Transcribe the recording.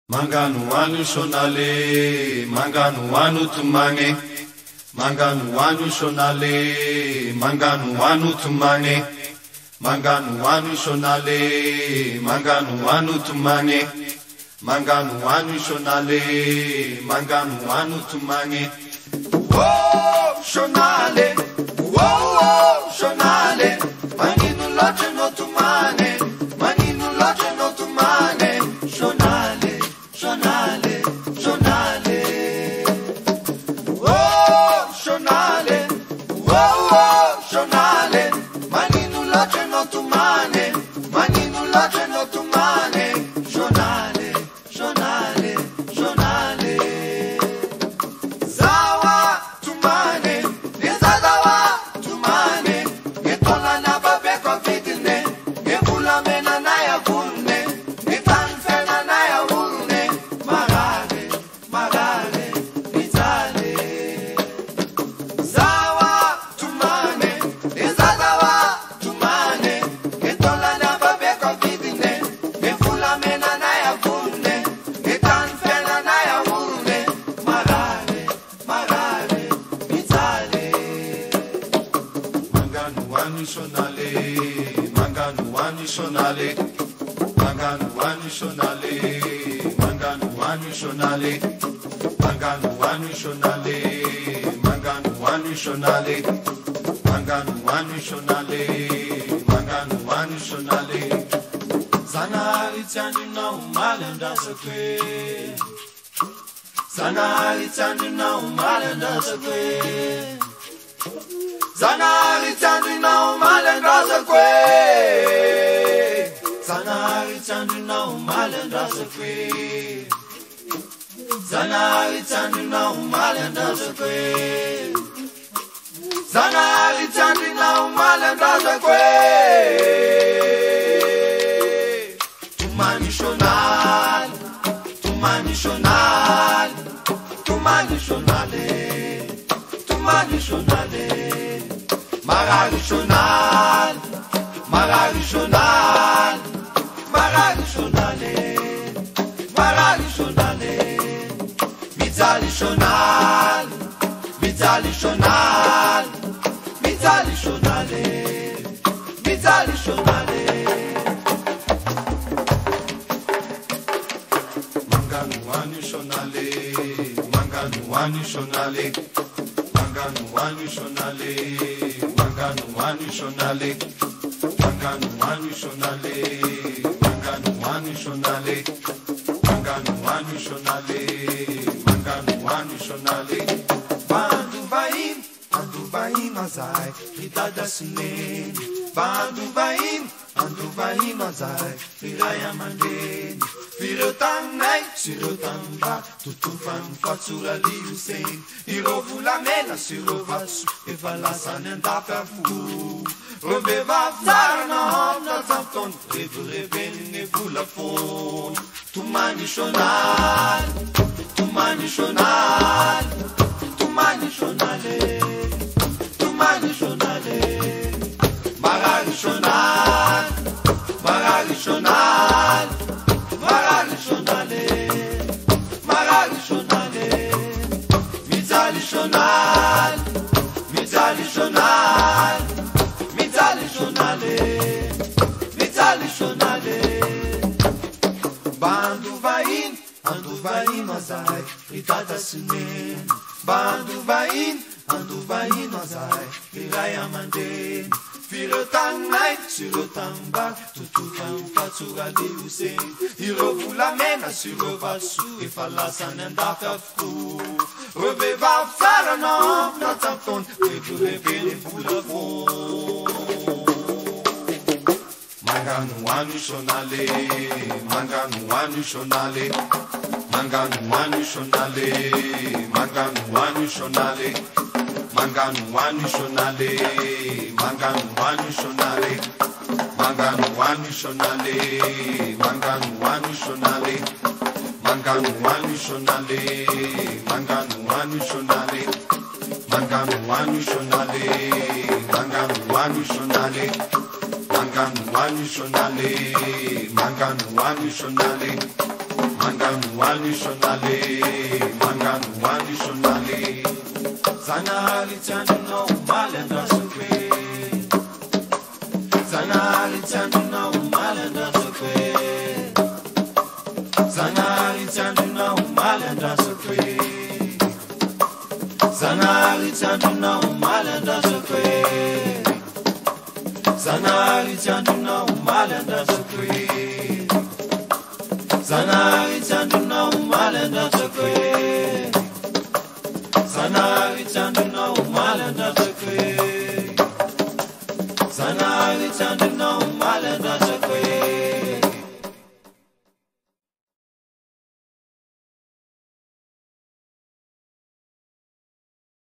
Mangano anu shonale, mangano anu tumange, mangano anu shonale, mangano anu tumange, mangano anu shonale, mangano anu tumange, mangano anu shonale, mangano anu tumange. Oh shonale, oh shonale, maninu loche no tumane, maninu loche no tumane, shonale. Shonale, shonale, oh shonale, oh shonale, maninu loche no tumane, maninu loche no tumane, shonale, shonale, shonale, zawa tumane, nezazawa tumane, netola na babe konfitine, nevula mena na ya vune, netanfena na ya vune. Shonale, mangano anu shonale, mangano anu shonale, mangano anu shonale, mangano anu shonale, mangano anu shonale, mangano anu shonale. Zanari tani na umalenda sakwe, zanari tani na umalenda sakwe, zanari tani na umalenda sakwe. Zanari tani na umalenda sakwe, zanari tani na umalenda sakwe, zanari tani na umalenda sakwe. Tumani shonale, tumani shonale, tumani shonale, tumani shonale, marari shonale, marari shonale. Marari shonale, marari shonale, mitali shonale, mitali shonale, mitali shonale, mitali shonale. Mangano anu shonale, mangano anu shonale, mangano anu shonale, mangano anu shonale, mangano anu shonale. Mangano anu shonale, mangano anu shonale, mangano anu shonale. Bandu vain azai, idada sineni. Bandu vain azai, iraya mandeni. Firotanai, sirotamba, tutufan fatsura liusen. Irovula mena, sirovatsu, evalasa nenda kafu. Reveva zarna homna zanton, revene vula fon. Tumani shonale, tumani shonale, tumani shonale, tumani shonale. Marari shonale, marari shonale, marari shonale, marari shonale. Mitali shonale, mitali shonale. Mitali shonale, mitali shonale. Bandu vain azai, fritada sinen. Bandu vain azai, iraya manden. Firotanai, sirotamba, tutufan fatsura liusen. Irovula mena, sirovatsu, efalasa nenda kafu. Reveva farana, natanton, revene vula fon. Mangano anu shonale, mangano anu shonale, mangano anu shonale, mangano anu shonale, mangano anu shonale, mangano anu shonale, mangano anu shonale, mangano anu shonale, mangano anu shonale, mangano anu shonale, mangano anu shonale, mangano anu shonale. Mangano anu shonale, mangano anu shonale, Manganu wali shonale, manganu wali shonale. Zanali chanu no malenda sukwe. Zanali chanu no malenda sukwe. Zanali chanu no malenda sukwe. Zanali chanu no malenda sukwe. Zanali chanu no malenda sukwe. Zanali chanu no malenda sukwe. Zanali chanu no malenda sukwe.